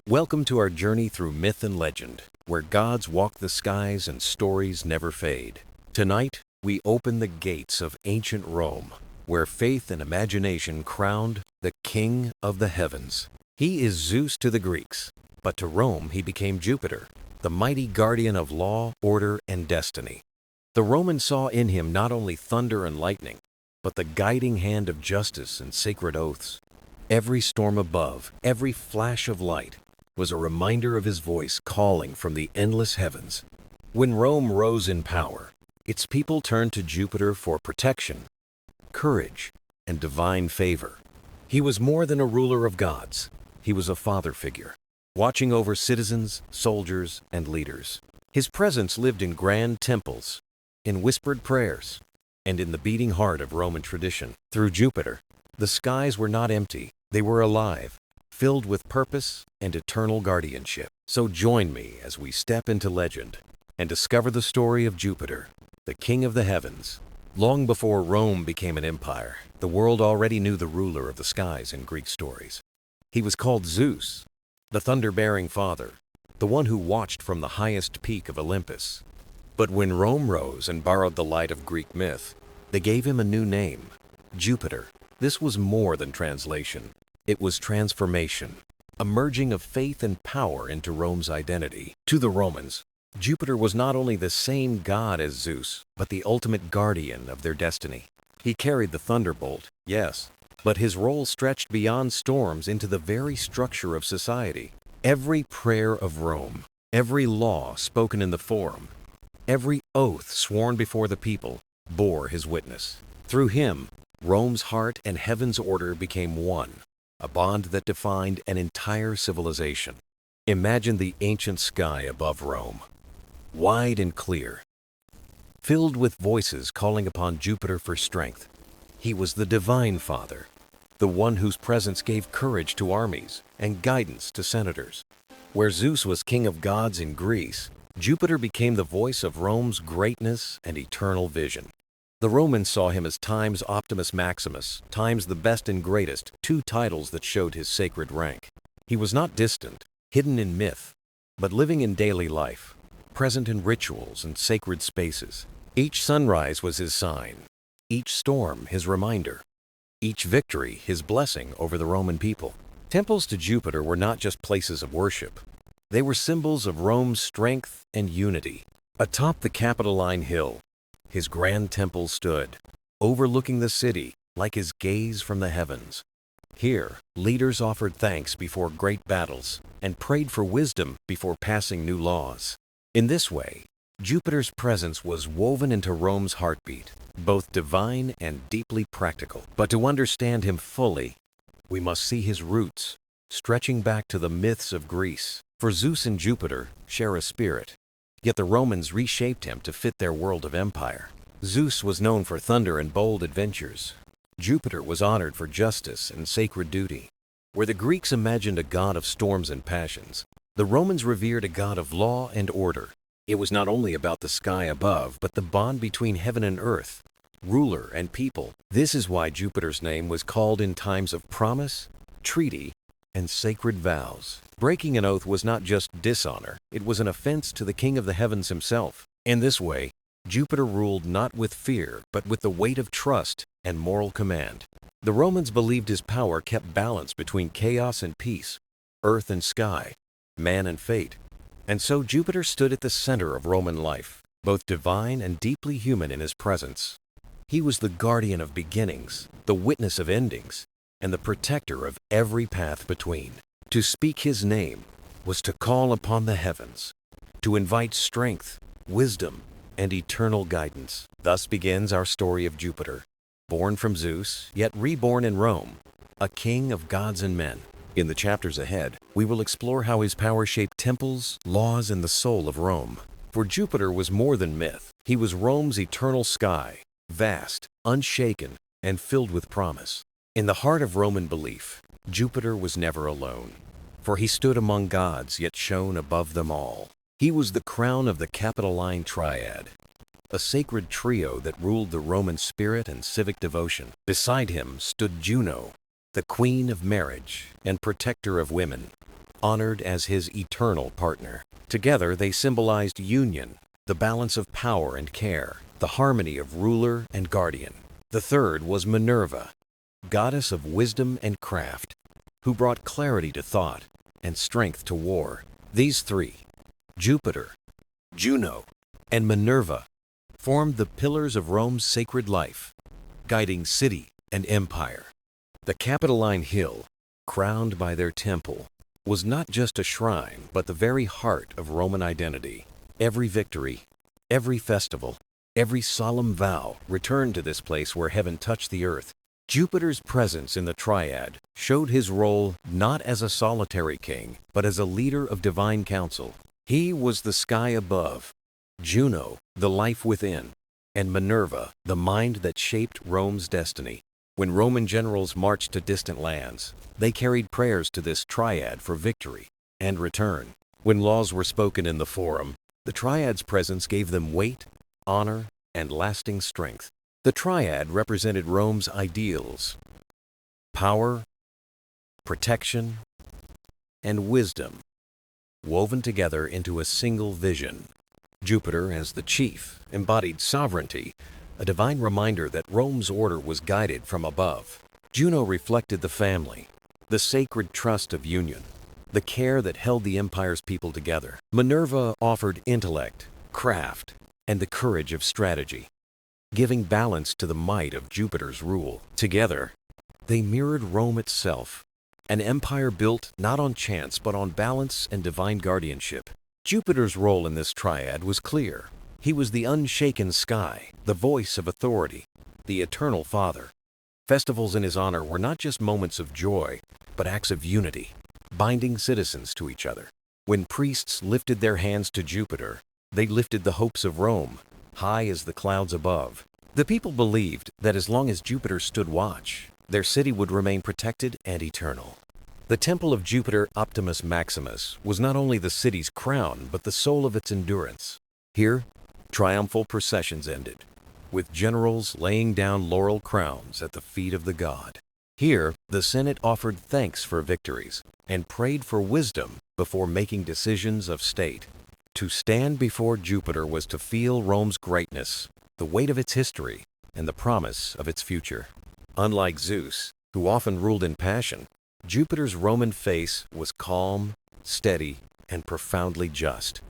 Welcome to our journey through myth and legend, where gods walk the skies and stories never fade. Tonight, we open the gates of ancient Rome, where faith and imagination crowned the King of the Heavens. He is Zeus to the Greeks, but to Rome he became Jupiter, the mighty guardian of law, order, and destiny. The Romans saw in him not only thunder and lightning, but the guiding hand of justice and sacred oaths. Every storm above, every flash of light, was a reminder of his voice calling from the endless heavens. When Rome rose in power, its people turned to Jupiter for protection, courage, and divine favor. He was more than a ruler of gods. He was a father figure, watching over citizens, soldiers, and leaders. His presence lived in grand temples, in whispered prayers, and in the beating heart of Roman tradition. Through Jupiter, the skies were not empty, they were alive, filled with purpose and eternal guardianship. So join me as we step into legend and discover the story of Jupiter, the King of the Heavens. Long before Rome became an empire, the world already knew the ruler of the skies in Greek stories. He was called Zeus, the thunder-bearing father, the one who watched from the highest peak of Olympus. But when Rome rose and borrowed the light of Greek myth, they gave him a new name, Jupiter. This was more than translation. It was transformation, a merging of faith and power into Rome's identity. To the Romans, Jupiter was not only the same god as Zeus, but the ultimate guardian of their destiny. He carried the thunderbolt, yes, but his role stretched beyond storms into the very structure of society. Every prayer of Rome, every law spoken in the Forum, every oath sworn before the people bore his witness. Through him, Rome's heart and heaven's order became one, a bond that defined an entire civilization. Imagine the ancient sky above Rome, wide and clear, filled with voices calling upon Jupiter for strength. He was the divine father, the one whose presence gave courage to armies and guidance to senators. Where Zeus was king of gods in Greece, Jupiter became the voice of Rome's greatness and eternal vision. The Romans saw him as times Optimus Maximus, times the best and greatest, two titles that showed his sacred rank. He was not distant, hidden in myth, but living in daily life, present in rituals and sacred spaces. Each sunrise was his sign, each storm his reminder, each victory his blessing over the Roman people. Temples to Jupiter were not just places of worship. They were symbols of Rome's strength and unity. Atop the Capitoline Hill, his grand temple stood, overlooking the city like his gaze from the heavens. Here, leaders offered thanks before great battles and prayed for wisdom before passing new laws. In this way, Jupiter's presence was woven into Rome's heartbeat, both divine and deeply practical. But to understand him fully, we must see his roots, stretching back to the myths of Greece. For Zeus and Jupiter share a spirit, yet the Romans reshaped him to fit their world of empire. Zeus was known for thunder and bold adventures. Jupiter was honored for justice and sacred duty. Where the Greeks imagined a god of storms and passions, the Romans revered a god of law and order. It was not only about the sky above, but the bond between heaven and earth, ruler and people. This is why Jupiter's name was called in times of promise, treaty, and sacred vows. Breaking an oath was not just dishonor, it was an offense to the King of the Heavens himself. In this way, Jupiter ruled not with fear, but with the weight of trust and moral command. The Romans believed his power kept balance between chaos and peace, earth and sky, man and fate. And so Jupiter stood at the center of Roman life, both divine and deeply human in his presence. He was the guardian of beginnings, the witness of endings, and the protector of every path between. To speak his name was to call upon the heavens, to invite strength, wisdom, and eternal guidance. Thus begins our story of Jupiter, born from Zeus, yet reborn in Rome, a king of gods and men. In the chapters ahead, we will explore how his power shaped temples, laws, and the soul of Rome. For Jupiter was more than myth. He was Rome's eternal sky, vast, unshaken, and filled with promise. In the heart of Roman belief, Jupiter was never alone, for he stood among gods yet shone above them all. He was the crown of the Capitoline Triad, a sacred trio that ruled the Roman spirit and civic devotion. Beside him stood Juno, the queen of marriage and protector of women, honored as his eternal partner. Together they symbolized union, the balance of power and care, the harmony of ruler and guardian. The third was Minerva, goddess of wisdom and craft, who brought clarity to thought and strength to war. These three, Jupiter, Juno, and Minerva, formed the pillars of Rome's sacred life, guiding city and empire. The Capitoline Hill, crowned by their temple, was not just a shrine, but the very heart of Roman identity. Every victory, every festival, every solemn vow returned to this place where heaven touched the earth. Jupiter's presence in the triad showed his role not as a solitary king, but as a leader of divine counsel. He was the sky above, Juno, the life within, and Minerva, the mind that shaped Rome's destiny. When Roman generals marched to distant lands, they carried prayers to this triad for victory and return. When laws were spoken in the forum, the triad's presence gave them weight, honor, and lasting strength. The triad represented Rome's ideals: power, protection, and wisdom, woven together into a single vision. Jupiter, as the chief, embodied sovereignty, a divine reminder that Rome's order was guided from above. Juno reflected the family, the sacred trust of union, the care that held the empire's people together. Minerva offered intellect, craft, and the courage of strategy, giving balance to the might of Jupiter's rule. Together, they mirrored Rome itself, an empire built not on chance but on balance and divine guardianship. Jupiter's role in this triad was clear. He was the unshaken sky, the voice of authority, the eternal father. Festivals in his honor were not just moments of joy, but acts of unity, binding citizens to each other. When priests lifted their hands to Jupiter, they lifted the hopes of Rome, high as the clouds above. The people believed that as long as Jupiter stood watch, their city would remain protected and eternal. The temple of Jupiter Optimus Maximus was not only the city's crown, but the soul of its endurance. Here, triumphal processions ended, with generals laying down laurel crowns at the feet of the god. Here, the Senate offered thanks for victories and prayed for wisdom before making decisions of state. To stand before Jupiter was to feel Rome's greatness, the weight of its history, and the promise of its future. Unlike Zeus, who often ruled in passion, Jupiter's Roman face was calm, steady, and profoundly just.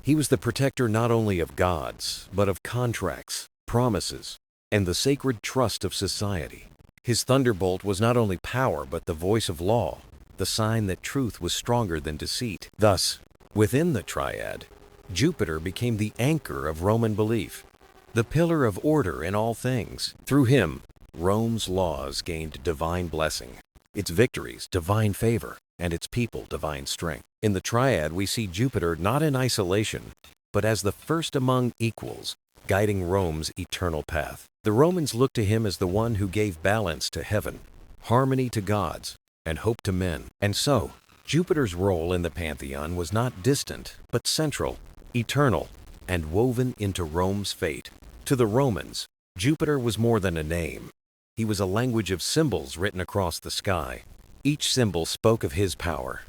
He was the protector not only of gods, but of contracts, promises, and the sacred trust of society. His thunderbolt was not only power, but the voice of law, the sign that truth was stronger than deceit. Thus, within the triad, Jupiter became the anchor of Roman belief, the pillar of order in all things. Through him, Rome's laws gained divine blessing, its victories divine favor, and its people divine strength. In the triad, we see Jupiter not in isolation, but as the first among equals, guiding Rome's eternal path. The Romans looked to him as the one who gave balance to heaven, harmony to gods, and hope to men. And so, Jupiter's role in the pantheon was not distant, but central, eternal, and woven into Rome's fate. To the Romans, Jupiter was more than a name. He was a language of symbols written across the sky. Each symbol spoke of his power,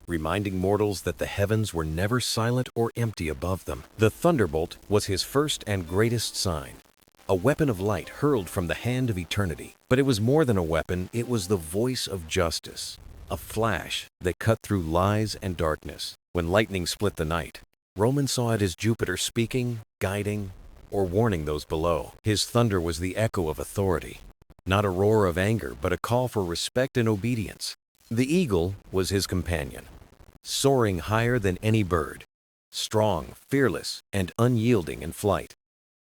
reminding mortals that the heavens were never silent or empty above them. The thunderbolt was his first and greatest sign, a weapon of light hurled from the hand of eternity. But it was more than a weapon, it was the voice of justice, a flash that cut through lies and darkness. When lightning split the night, Romans saw it as Jupiter speaking, guiding, or warning those below. His thunder was the echo of authority, not a roar of anger, but a call for respect and obedience. The eagle was his companion, soaring higher than any bird, strong, fearless, and unyielding in flight.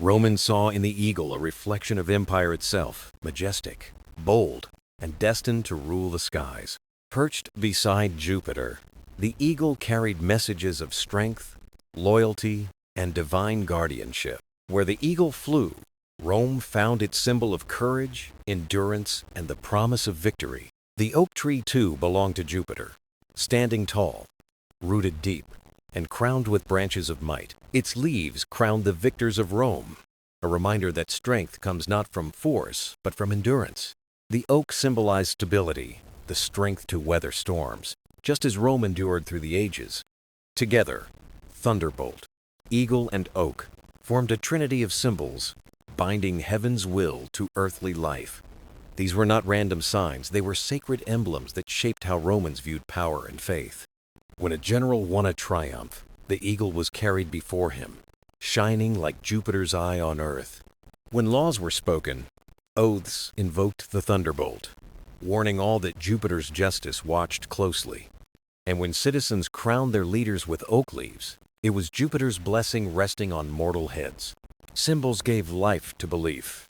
Romans saw in the eagle a reflection of empire itself, majestic, bold, and destined to rule the skies. Perched beside Jupiter, the eagle carried messages of strength, loyalty, and divine guardianship. Where the eagle flew, Rome found its symbol of courage, endurance, and the promise of victory. The oak tree, too, belonged to Jupiter, standing tall, rooted deep, and crowned with branches of might. Its leaves crowned the victors of Rome, a reminder that strength comes not from force, but from endurance. The oak symbolized stability, the strength to weather storms. just as Rome endured through the ages. Together, thunderbolt, eagle, and oak formed a trinity of symbols, binding heaven's will to earthly life. These were not random signs, they were sacred emblems that shaped how Romans viewed power and faith. When a general won a triumph, the eagle was carried before him, shining like Jupiter's eye on earth. When laws were spoken, oaths invoked the thunderbolt, warning all that Jupiter's justice watched closely. And when citizens crowned their leaders with oak leaves, it was Jupiter's blessing resting on mortal heads. Symbols gave life to belief,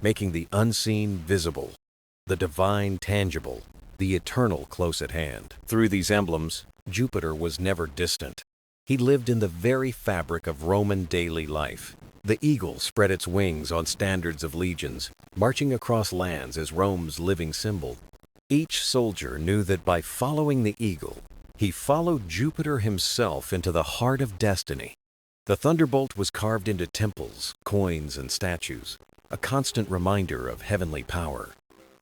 making the unseen visible, the divine tangible, the eternal close at hand. Through these emblems, Jupiter was never distant. He lived in the very fabric of Roman daily life. The eagle spread its wings on standards of legions, marching across lands as Rome's living symbol. Each soldier knew that by following the eagle, he followed Jupiter himself into the heart of destiny. The thunderbolt was carved into temples, coins, and statues, a constant reminder of heavenly power.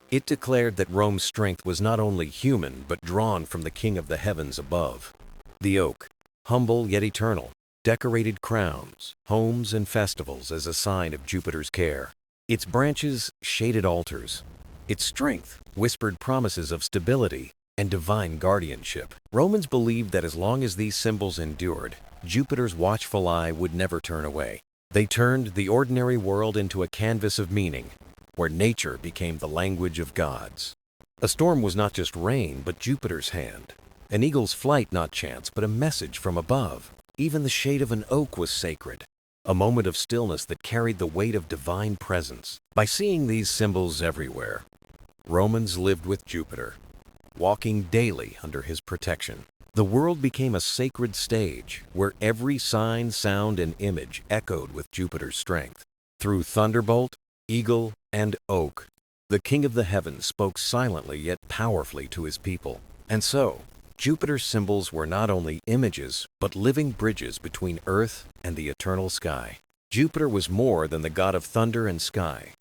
It declared that Rome's strength was not only human, but drawn from the king of the heavens above. The oak, humble yet eternal, decorated crowns, homes, and festivals as a sign of Jupiter's care. Its branches shaded altars. Its strength whispered promises of stability and divine guardianship. Romans believed that as long as these symbols endured, Jupiter's watchful eye would never turn away. They turned the ordinary world into a canvas of meaning, where nature became the language of gods. A storm was not just rain, but Jupiter's hand. An eagle's flight not chance, but a message from above. Even the shade of an oak was sacred, a moment of stillness that carried the weight of divine presence. By seeing these symbols everywhere, Romans lived with Jupiter, walking daily under his protection. The world became a sacred stage where every sign, sound, and image echoed with Jupiter's strength. Through thunderbolt, eagle, and oak, the king of the heavens spoke silently yet powerfully to his people. And so, Jupiter's symbols were not only images, but living bridges between earth and the eternal sky. Jupiter was more than the god of thunder and sky.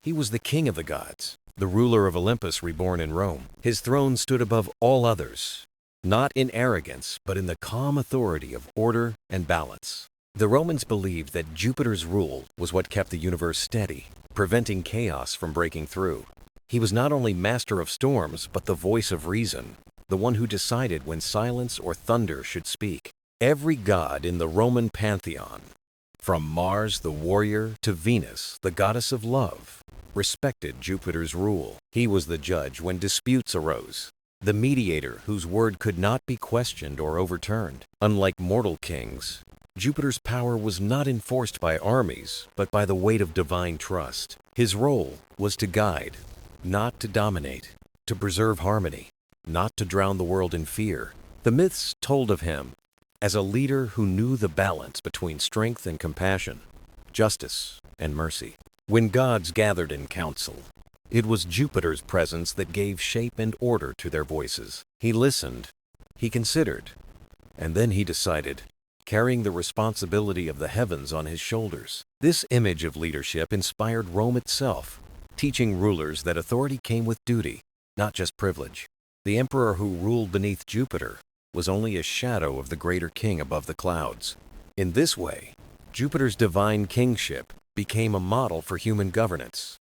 He was the king of the gods, the ruler of Olympus reborn in Rome. His throne stood above all others, not in arrogance, but in the calm authority of order and balance. The Romans believed that Jupiter's rule was what kept the universe steady, preventing chaos from breaking through. He was not only master of storms, but the voice of reason, the one who decided when silence or thunder should speak. Every god in the Roman pantheon, from Mars the warrior to Venus, the goddess of love, respected Jupiter's rule. He was the judge when disputes arose, the mediator whose word could not be questioned or overturned. Unlike mortal kings, Jupiter's power was not enforced by armies, but by the weight of divine trust. His role was to guide, not to dominate, to preserve harmony, not to drown the world in fear. The myths told of him as a leader who knew the balance between strength and compassion, justice and mercy. When gods gathered in council, it was Jupiter's presence that gave shape and order to their voices. He listened, he considered, and then he decided, carrying the responsibility of the heavens on his shoulders. This image of leadership inspired Rome itself, teaching rulers that authority came with duty, not just privilege. The emperor who ruled beneath Jupiter was only a shadow of the greater king above the clouds. In this way, Jupiter's divine kingship became a model for human governance.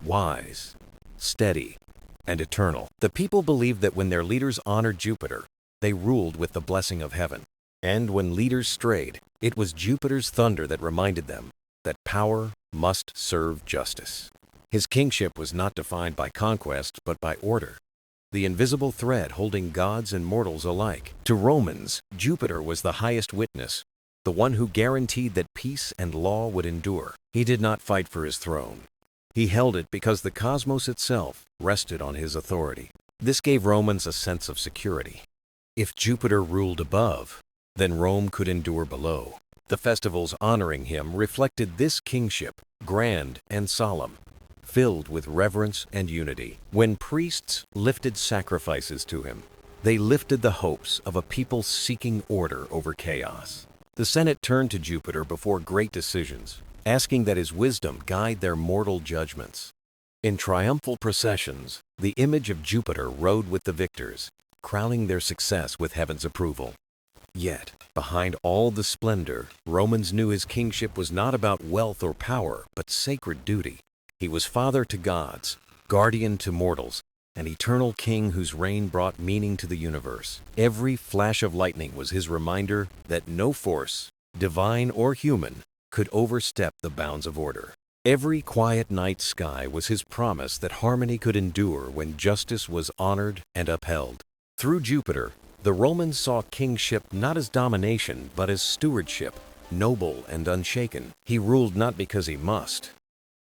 Wise, steady, and eternal. The people believed that when their leaders honored Jupiter, they ruled with the blessing of heaven. And when leaders strayed, it was Jupiter's thunder that reminded them that power must serve justice. His kingship was not defined by conquest, but by order, the invisible thread holding gods and mortals alike. To Romans, Jupiter was the highest witness, the one who guaranteed that peace and law would endure. He did not fight for his throne. He held it because the cosmos itself rested on his authority. This gave Romans a sense of security. If Jupiter ruled above, then Rome could endure below. The festivals honoring him reflected this kingship, grand and solemn, filled with reverence and unity. When priests lifted sacrifices to him, they lifted the hopes of a people seeking order over chaos. The Senate turned to Jupiter before great decisions, asking that his wisdom guide their mortal judgments. In triumphal processions, the image of Jupiter rode with the victors, crowning their success with heaven's approval. Yet, behind all the splendor, Romans knew his kingship was not about wealth or power, but sacred duty. He was father to gods, guardian to mortals, an eternal king whose reign brought meaning to the universe. Every flash of lightning was his reminder that no force, divine or human, could overstep the bounds of order. Every quiet night sky was his promise that harmony could endure when justice was honored and upheld. Through Jupiter, the Romans saw kingship not as domination, but as stewardship, noble and unshaken. He ruled not because he must,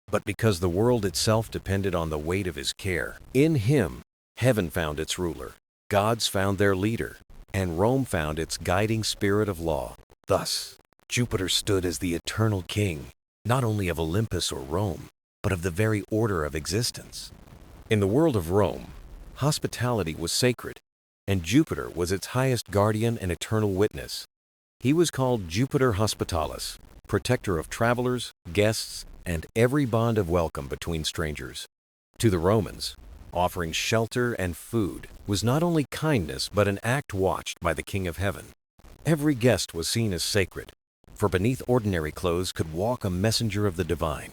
but because the world itself depended on the weight of his care. In him, heaven found its ruler, gods found their leader, and Rome found its guiding spirit of law. Thus, Jupiter stood as the eternal king, not only of Olympus or Rome, but of the very order of existence. In the world of Rome, hospitality was sacred, and Jupiter was its highest guardian and eternal witness. He was called Jupiter Hospitalis, protector of travelers, guests, and every bond of welcome between strangers. To the Romans, offering shelter and food was not only kindness but an act watched by the King of Heaven. Every guest was seen as sacred, for beneath ordinary clothes could walk a messenger of the divine.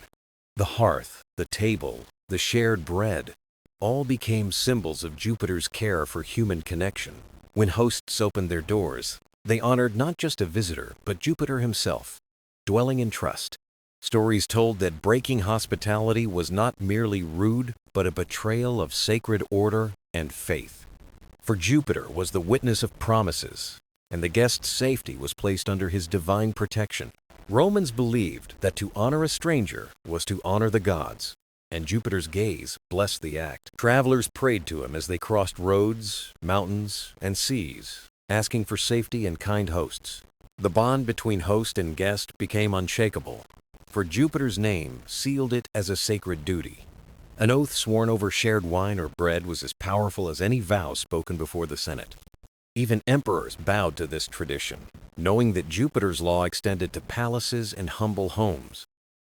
The hearth, the table, the shared bread, all became symbols of Jupiter's care for human connection. When hosts opened their doors, they honored not just a visitor, but Jupiter himself, dwelling in trust. Stories told that breaking hospitality was not merely rude, but a betrayal of sacred order and faith. For Jupiter was the witness of promises, and the guest's safety was placed under his divine protection. Romans believed that to honor a stranger was to honor the gods, and Jupiter's gaze blessed the act. Travelers prayed to him as they crossed roads, mountains, and seas, asking for safety and kind hosts. The bond between host and guest became unshakable, for Jupiter's name sealed it as a sacred duty. An oath sworn over shared wine or bread was as powerful as any vow spoken before the Senate. Even emperors bowed to this tradition, knowing that Jupiter's law extended to palaces and humble homes.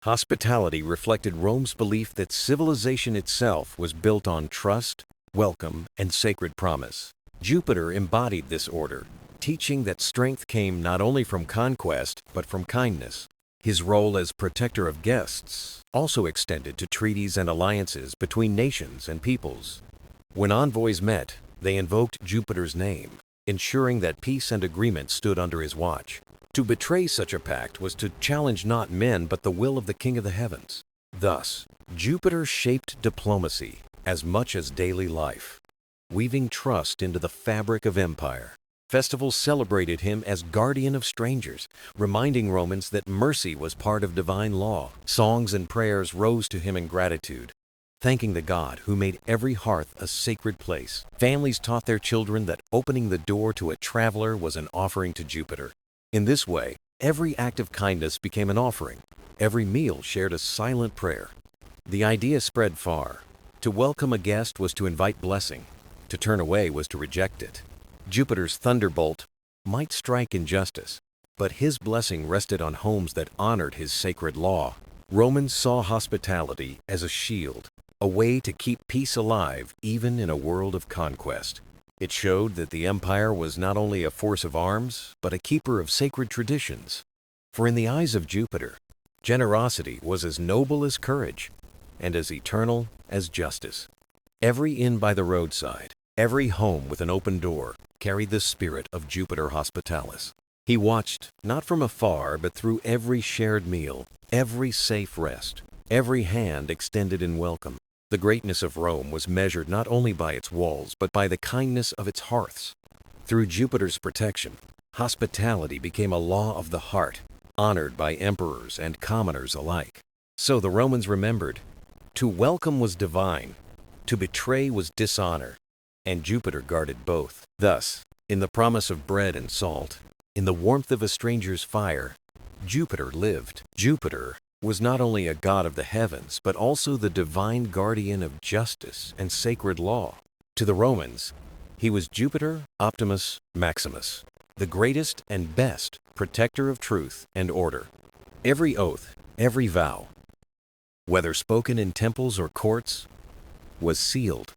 Hospitality reflected Rome's belief that civilization itself was built on trust, welcome, and sacred promise. Jupiter embodied this order, teaching that strength came not only from conquest, but from kindness. His role as protector of guests also extended to treaties and alliances between nations and peoples. When envoys met, they invoked Jupiter's name, ensuring that peace and agreement stood under his watch. To betray such a pact was to challenge not men but the will of the King of the Heavens. Thus, Jupiter shaped diplomacy as much as daily life, weaving trust into the fabric of empire. Festivals celebrated him as guardian of strangers, reminding Romans that mercy was part of divine law. Songs and prayers rose to him in gratitude, thanking the God who made every hearth a sacred place. Families taught their children that opening the door to a traveler was an offering to Jupiter. In this way, every act of kindness became an offering. Every meal shared a silent prayer. The idea spread far. To welcome a guest was to invite blessing. To turn away was to reject it. Jupiter's thunderbolt might strike injustice, but his blessing rested on homes that honored his sacred law. Romans saw hospitality as a shield, a way to keep peace alive even in a world of conquest. It showed that the empire was not only a force of arms, but a keeper of sacred traditions. For in the eyes of Jupiter, generosity was as noble as courage, and as eternal as justice. Every inn by the roadside, every home with an open door, carried the spirit of Jupiter Hospitalis. He watched, not from afar, but through every shared meal, every safe rest, every hand extended in welcome. The greatness of Rome was measured not only by its walls, but by the kindness of its hearths. Through Jupiter's protection, hospitality became a law of the heart, honored by emperors and commoners alike. So the Romans remembered, to welcome was divine, to betray was dishonor, and Jupiter guarded both. Thus, in the promise of bread and salt, in the warmth of a stranger's fire, Jupiter lived. Jupiter was not only a god of the heavens, but also the divine guardian of justice and sacred law. To the Romans, he was Jupiter Optimus Maximus, the greatest and best protector of truth and order. Every oath, every vow, whether spoken in temples or courts, was sealed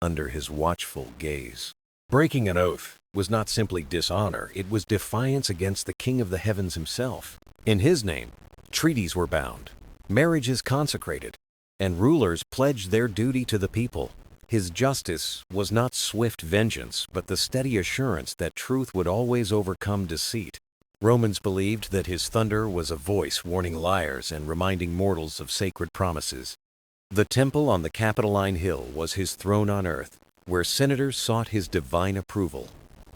under his watchful gaze. Breaking an oath was not simply dishonor, it was defiance against the king of the heavens himself. In his name, treaties were bound, marriages consecrated, and rulers pledged their duty to the people. His justice was not swift vengeance, but the steady assurance that truth would always overcome deceit. Romans believed that his thunder was a voice warning liars and reminding mortals of sacred promises. The temple on the Capitoline Hill was his throne on earth, where senators sought his divine approval.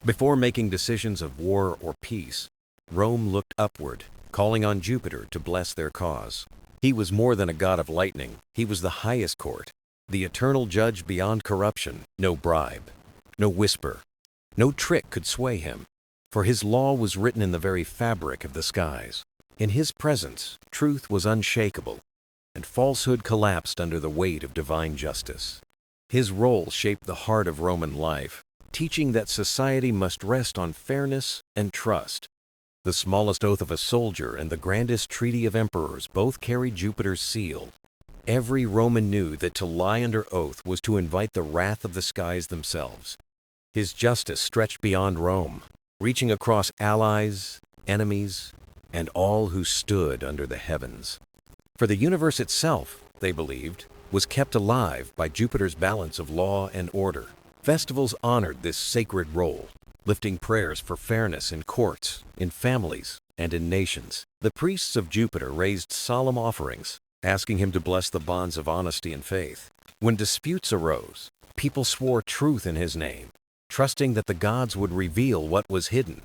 Before making decisions of war or peace, Rome looked upward, calling on Jupiter to bless their cause. He was more than a god of lightning, he was the highest court, the eternal judge beyond corruption. No bribe, no whisper, no trick could sway him, for his law was written in the very fabric of the skies. In his presence, truth was unshakable, and falsehood collapsed under the weight of divine justice. His role shaped the heart of Roman life, teaching that society must rest on fairness and trust. The smallest oath of a soldier and the grandest treaty of emperors both carried Jupiter's seal. Every Roman knew that to lie under oath was to invite the wrath of the skies themselves. His justice stretched beyond Rome, reaching across allies, enemies, and all who stood under the heavens. For the universe itself, they believed, was kept alive by Jupiter's balance of law and order. Festivals honored this sacred role, lifting prayers for fairness in courts, in families, and in nations. The priests of Jupiter raised solemn offerings, asking him to bless the bonds of honesty and faith. When disputes arose, people swore truth in his name, trusting that the gods would reveal what was hidden.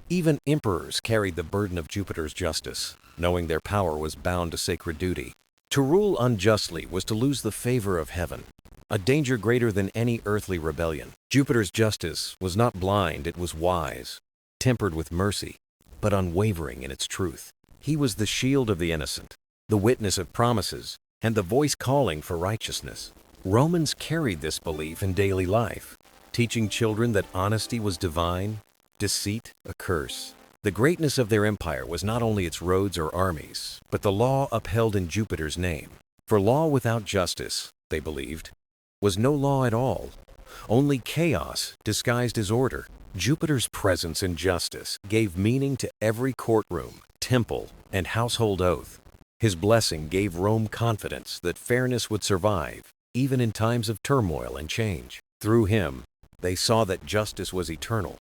Even emperors carried the burden of Jupiter's justice, knowing their power was bound to sacred duty. To rule unjustly was to lose the favor of heaven, a danger greater than any earthly rebellion. Jupiter's justice was not blind, it was wise, tempered with mercy, but unwavering in its truth. He was the shield of the innocent, the witness of promises, and the voice calling for righteousness. Romans carried this belief in daily life, teaching children that honesty was divine, deceit a curse. The greatness of their empire was not only its roads or armies, but the law upheld in Jupiter's name. For law without justice, they believed, was no law at all, only chaos disguised as order. Jupiter's presence and justice gave meaning to every courtroom, temple, and household oath. His blessing gave Rome confidence that fairness would survive, even in times of turmoil and change. Through him, they saw that justice was eternal,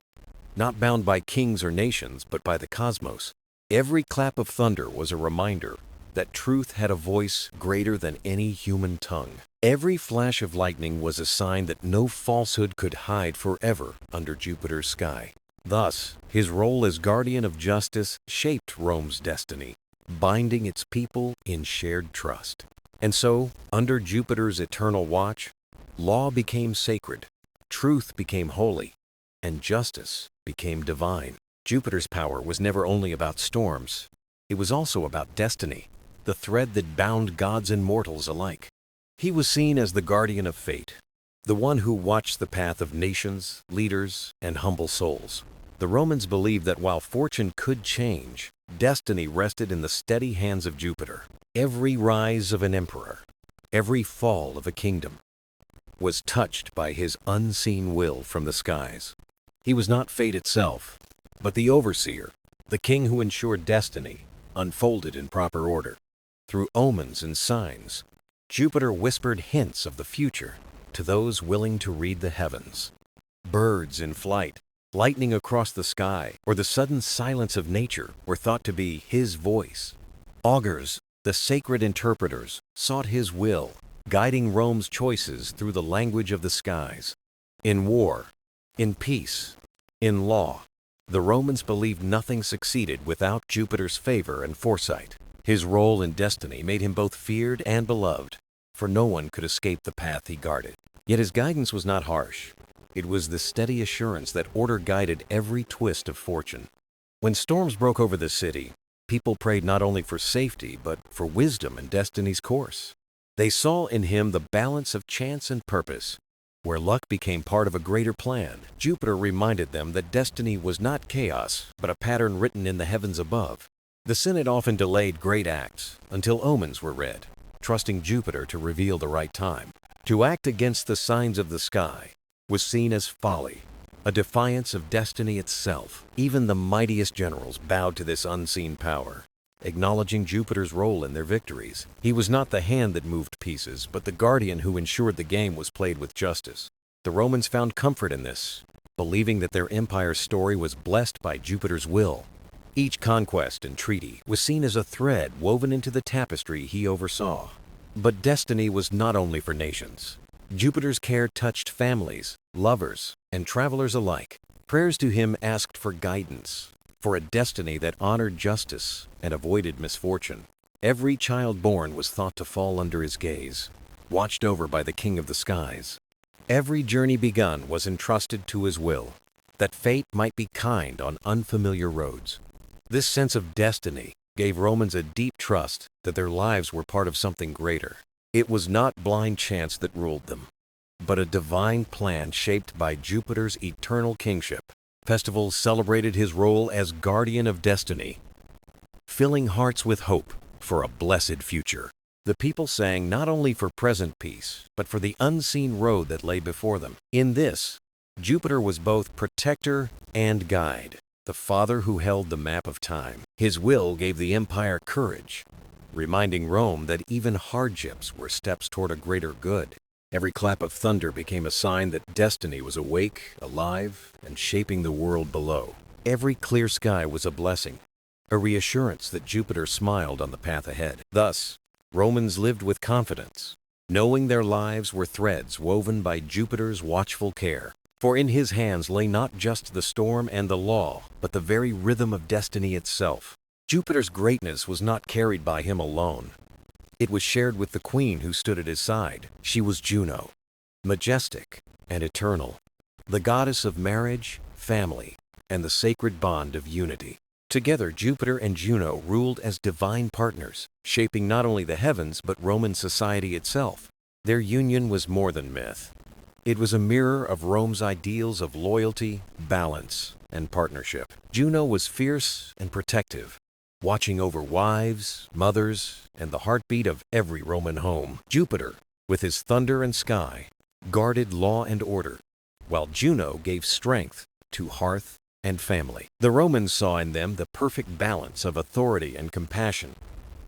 not bound by kings or nations, but by the cosmos. Every clap of thunder was a reminder that truth had a voice greater than any human tongue. Every flash of lightning was a sign that no falsehood could hide forever under Jupiter's sky. Thus, his role as guardian of justice shaped Rome's destiny, binding its people in shared trust. And so, under Jupiter's eternal watch, law became sacred, truth became holy, and justice became divine. Jupiter's power was never only about storms, it was also about destiny, the thread that bound gods and mortals alike. He was seen as the guardian of fate, the one who watched the path of nations, leaders, and humble souls. The Romans believed that while fortune could change, destiny rested in the steady hands of Jupiter. Every rise of an emperor, every fall of a kingdom, was touched by his unseen will from the skies. He was not fate itself, but the overseer, the king who ensured destiny unfolded in proper order. Through omens and signs, Jupiter whispered hints of the future to those willing to read the heavens. Birds in flight, lightning across the sky, or the sudden silence of nature were thought to be his voice. Augurs, the sacred interpreters, sought his will, guiding Rome's choices through the language of the skies. In war, in peace, in law, the Romans believed nothing succeeded without Jupiter's favor and foresight. His role in destiny made him both feared and beloved, for no one could escape the path he guarded. Yet his guidance was not harsh. It was the steady assurance that order guided every twist of fortune. When storms broke over the city, people prayed not only for safety, but for wisdom in destiny's course. They saw in him the balance of chance and purpose. Where luck became part of a greater plan, Jupiter reminded them that destiny was not chaos, but a pattern written in the heavens above. The Senate often delayed great acts until omens were read, trusting Jupiter to reveal the right time. To act against the signs of the sky was seen as folly, a defiance of destiny itself. Even the mightiest generals bowed to this unseen power, acknowledging Jupiter's role in their victories. He was not the hand that moved pieces, but the guardian who ensured the game was played with justice. The Romans found comfort in this, believing that their empire's story was blessed by Jupiter's will. Each conquest and treaty was seen as a thread woven into the tapestry he oversaw. But destiny was not only for nations. Jupiter's care touched families, lovers, and travelers alike. Prayers to him asked for guidance, for a destiny that honored justice and avoided misfortune. Every child born was thought to fall under his gaze, watched over by the king of the skies. Every journey begun was entrusted to his will, that fate might be kind on unfamiliar roads. This sense of destiny gave Romans a deep trust that their lives were part of something greater. It was not blind chance that ruled them, but a divine plan shaped by Jupiter's eternal kingship. Festivals celebrated his role as guardian of destiny, filling hearts with hope for a blessed future. The people sang not only for present peace, but for the unseen road that lay before them. In this, Jupiter was both protector and guide, the father who held the map of time. His will gave the empire courage, reminding Rome that even hardships were steps toward a greater good. Every clap of thunder became a sign that destiny was awake, alive, and shaping the world below. Every clear sky was a blessing, a reassurance that Jupiter smiled on the path ahead. Thus, Romans lived with confidence, knowing their lives were threads woven by Jupiter's watchful care. For in his hands lay not just the storm and the law, but the very rhythm of destiny itself. Jupiter's greatness was not carried by him alone. It was shared with the queen who stood at his side. She was Juno, majestic and eternal, the goddess of marriage, family, and the sacred bond of unity. Together, Jupiter and Juno ruled as divine partners, shaping not only the heavens but Roman society itself. Their union was more than myth. It was a mirror of Rome's ideals of loyalty, balance, and partnership. Juno was fierce and protective, watching over wives, mothers, and the heartbeat of every Roman home. Jupiter, with his thunder and sky, guarded law and order, while Juno gave strength to hearth and family. The Romans saw in them the perfect balance of authority and compassion,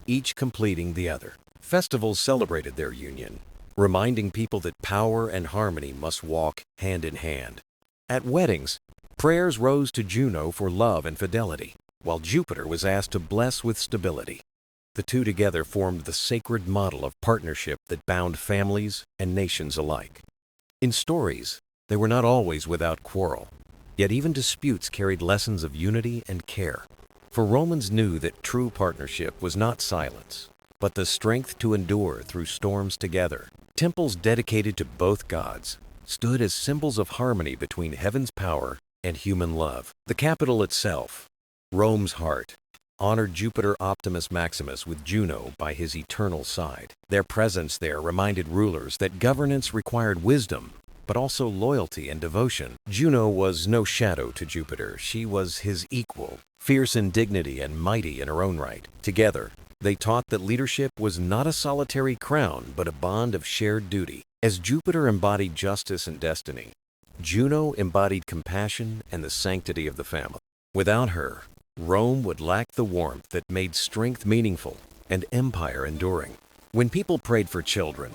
each completing the other. Festivals celebrated their union, reminding people that power and harmony must walk hand in hand. At weddings, prayers rose to Juno for love and fidelity, while Jupiter was asked to bless with stability. The two together formed the sacred model of partnership that bound families and nations alike. In stories, they were not always without quarrel, yet even disputes carried lessons of unity and care. For Romans knew that true partnership was not silence, but the strength to endure through storms together. Temples dedicated to both gods stood as symbols of harmony between heaven's power and human love. The capital itself, Rome's heart, honored Jupiter Optimus Maximus with Juno by his eternal side. Their presence there reminded rulers that governance required wisdom, but also loyalty and devotion. Juno was no shadow to Jupiter. She was his equal, fierce in dignity and mighty in her own right. Together, they taught that leadership was not a solitary crown, but a bond of shared duty. As Jupiter embodied justice and destiny, Juno embodied compassion and the sanctity of the family. Without her, Rome would lack the warmth that made strength meaningful and empire enduring. When people prayed for children,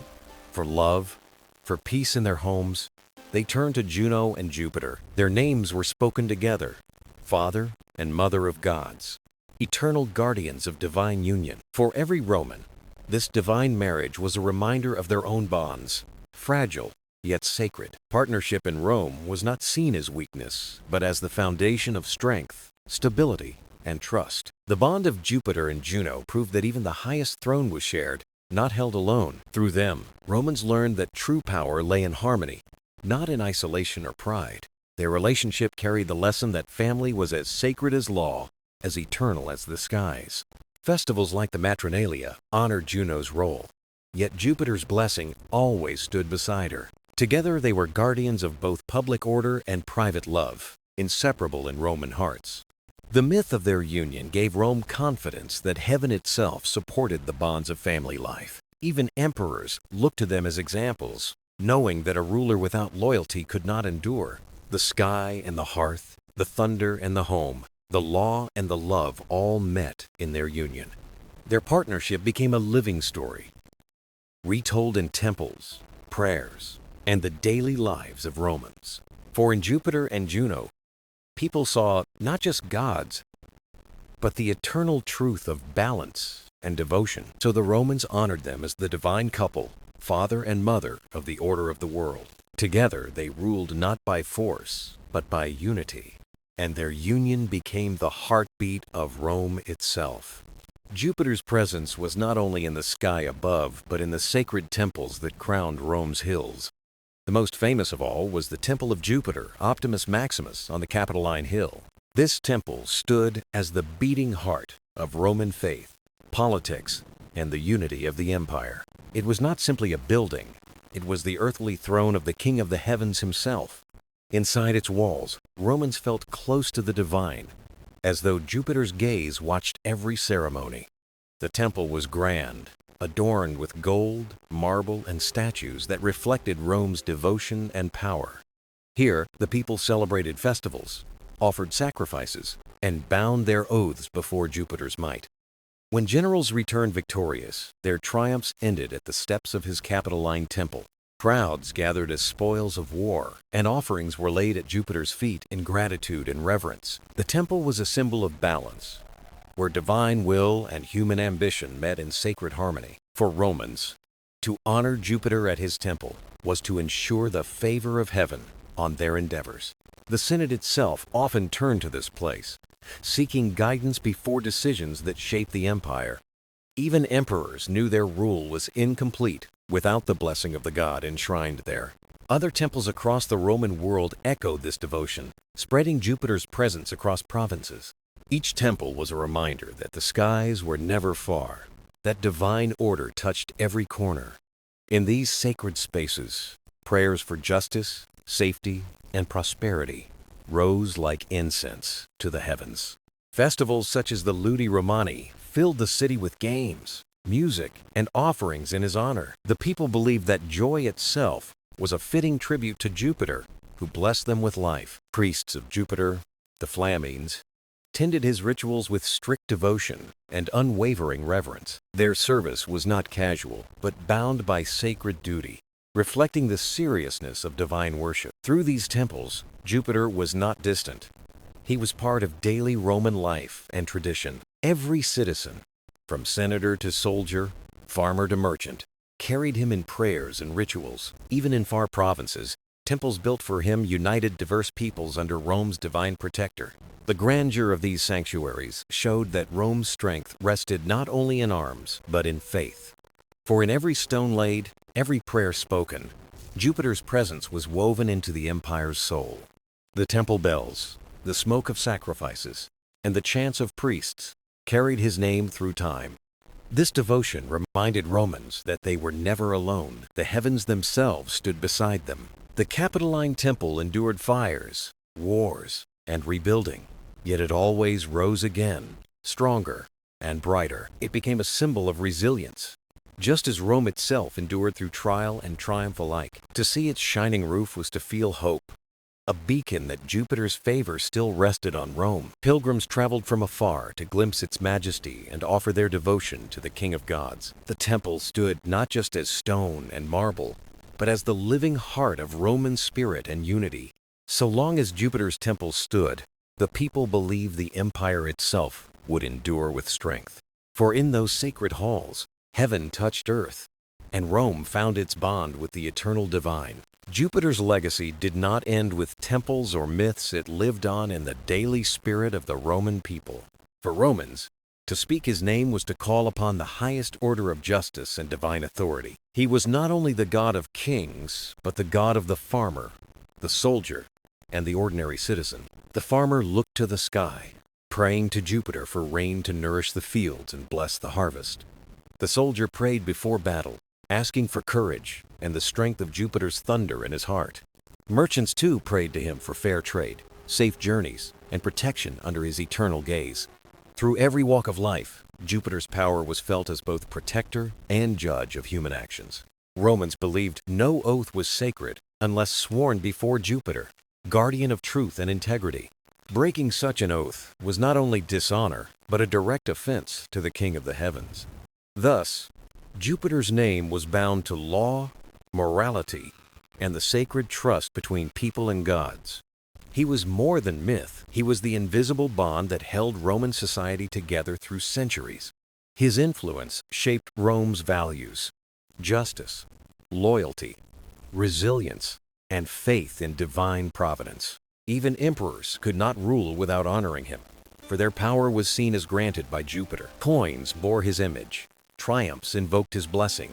for love, for peace in their homes, they turned to Juno and Jupiter. Their names were spoken together, Father and Mother of gods, eternal guardians of divine union. For every Roman, this divine marriage was a reminder of their own bonds, fragile yet sacred. Partnership in Rome was not seen as weakness, but as the foundation of strength, stability, and trust. The bond of Jupiter and Juno proved that even the highest throne was shared, not held alone. Through them, Romans learned that true power lay in harmony, not in isolation or pride. Their relationship carried the lesson that family was as sacred as law, as eternal as the skies. Festivals like the Matronalia honored Juno's role, yet Jupiter's blessing always stood beside her. Together they were guardians of both public order and private love, inseparable in Roman hearts. The myth of their union gave Rome confidence that heaven itself supported the bonds of family life. Even emperors looked to them as examples, knowing that a ruler without loyalty could not endure. The sky and the hearth, the thunder and the home, the law and the love all met in their union. Their partnership became a living story, retold in temples, prayers, and the daily lives of Romans. For in Jupiter and Juno, people saw not just gods, but the eternal truth of balance and devotion. So the Romans honored them as the divine couple, father and mother of the order of the world. Together they ruled not by force, but by unity, and their union became the heartbeat of Rome itself. Jupiter's presence was not only in the sky above, but in the sacred temples that crowned Rome's hills. The most famous of all was the Temple of Jupiter, Optimus Maximus, on the Capitoline Hill. This temple stood as the beating heart of Roman faith, politics, and the unity of the empire. It was not simply a building, it was the earthly throne of the King of the Heavens himself. Inside its walls, Romans felt close to the divine, as though Jupiter's gaze watched every ceremony. The temple was grand, adorned with gold, marble, and statues that reflected Rome's devotion and power. Here, the people celebrated festivals, offered sacrifices, and bound their oaths before Jupiter's might. When generals returned victorious, their triumphs ended at the steps of his Capitoline temple. Crowds gathered as spoils of war, and offerings were laid at Jupiter's feet in gratitude and reverence. The temple was a symbol of balance, where divine will and human ambition met in sacred harmony. For Romans, to honor Jupiter at his temple was to ensure the favor of heaven on their endeavors. The Senate itself often turned to this place, seeking guidance before decisions that shaped the empire. Even emperors knew their rule was incomplete without the blessing of the god enshrined there. Other temples across the Roman world echoed this devotion, spreading Jupiter's presence across provinces. Each temple was a reminder that the skies were never far, that divine order touched every corner. In these sacred spaces, prayers for justice, safety, and prosperity rose like incense to the heavens. Festivals such as the Ludi Romani filled the city with games, music, and offerings in his honor. The people believed that joy itself was a fitting tribute to Jupiter, who blessed them with life. Priests of Jupiter, the Flamines, tended his rituals with strict devotion and unwavering reverence. Their service was not casual, but bound by sacred duty, reflecting the seriousness of divine worship. Through these temples, Jupiter was not distant. He was part of daily Roman life and tradition. Every citizen, from senator to soldier, farmer to merchant, carried him in prayers and rituals. Even in far provinces, temples built for him united diverse peoples under Rome's divine protector. The grandeur of these sanctuaries showed that Rome's strength rested not only in arms, but in faith. For in every stone laid, every prayer spoken, Jupiter's presence was woven into the empire's soul. The temple bells, the smoke of sacrifices, and the chants of priests carried his name through time. This devotion reminded Romans that they were never alone. The heavens themselves stood beside them. The Capitoline Temple endured fires, wars, and rebuilding, yet it always rose again, stronger and brighter. It became a symbol of resilience, just as Rome itself endured through trial and triumph alike. To see its shining roof was to feel hope, a beacon that Jupiter's favor still rested on Rome. Pilgrims traveled from afar to glimpse its majesty and offer their devotion to the King of Gods. The temple stood not just as stone and marble, but as the living heart of Roman spirit and unity. So long as Jupiter's temple stood, the people believed the empire itself would endure with strength. For in those sacred halls, heaven touched earth, and Rome found its bond with the eternal divine. Jupiter's legacy did not end with temples or myths. It lived on in the daily spirit of the Roman people. For Romans, to speak his name was to call upon the highest order of justice and divine authority. He was not only the god of kings, but the god of the farmer, the soldier, and the ordinary citizen. The farmer looked to the sky, praying to Jupiter for rain to nourish the fields and bless the harvest. The soldier prayed before battle, asking for courage and the strength of Jupiter's thunder in his heart. Merchants too prayed to him for fair trade, safe journeys, and protection under his eternal gaze. Through every walk of life, Jupiter's power was felt as both protector and judge of human actions. Romans believed no oath was sacred unless sworn before Jupiter. guardian of truth and integrity. Breaking such an oath was not only dishonor, but a direct offense to the King of the heavens. Thus, Jupiter's name was bound to law, morality, and the sacred trust between people and gods. He was more than myth. He was the invisible bond that held Roman society together through centuries. His influence shaped Rome's values: justice, loyalty, resilience, and faith in divine providence. Even emperors could not rule without honoring him, for their power was seen as granted by Jupiter. Coins bore his image, triumphs invoked his blessing,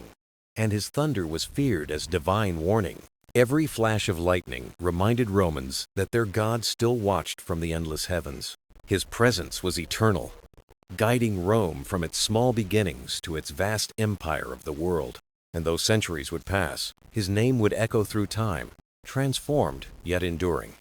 and his thunder was feared as divine warning. Every flash of lightning reminded Romans that their God still watched from the endless heavens. His presence was eternal, guiding Rome from its small beginnings to its vast empire of the world. And though centuries would pass, his name would echo through time, transformed yet enduring.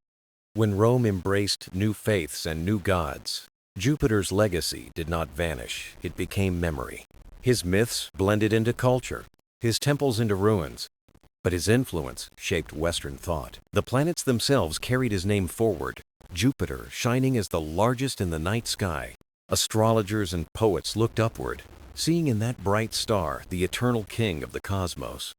When Rome embraced new faiths and new gods, Jupiter's legacy did not vanish, it became memory. His myths blended into culture, his temples into ruins, but his influence shaped Western thought. The planets themselves carried his name forward, Jupiter shining as the largest in the night sky. Astrologers and poets looked upward, seeing in that bright star the eternal king of the cosmos.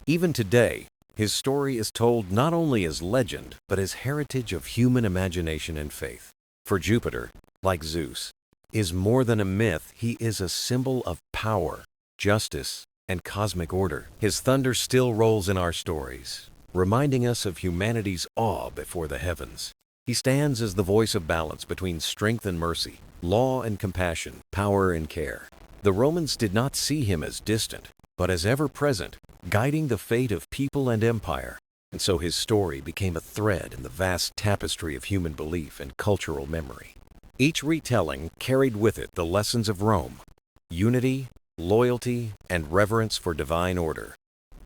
Even today, his story is told not only as legend, but as heritage of human imagination and faith. For Jupiter, like Zeus, is more than a myth. He is a symbol of power, justice, and cosmic order. His thunder still rolls in our stories, reminding us of humanity's awe before the heavens. He stands as the voice of balance between strength and mercy, law and compassion, power and care. The Romans did not see him as distant, but as ever-present, guiding the fate of people and empire. And so his story became a thread in the vast tapestry of human belief and cultural memory. Each retelling carried with it the lessons of Rome: unity, loyalty, and reverence for divine order.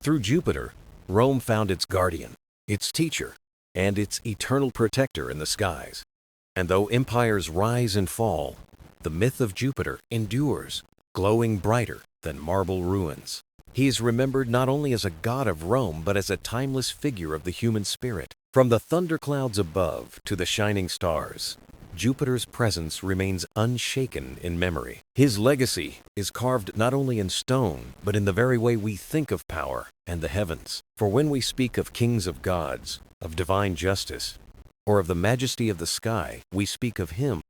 Through Jupiter, Rome found its guardian, its teacher, and its eternal protector in the skies. And though empires rise and fall, the myth of Jupiter endures, glowing brighter than marble ruins. He is remembered not only as a god of Rome, but as a timeless figure of the human spirit. From the thunderclouds above to the shining stars, Jupiter's presence remains unshaken in memory. His legacy is carved not only in stone, but in the very way we think of power and the heavens. For when we speak of kings of gods, of divine justice, or of the majesty of the sky, we speak of him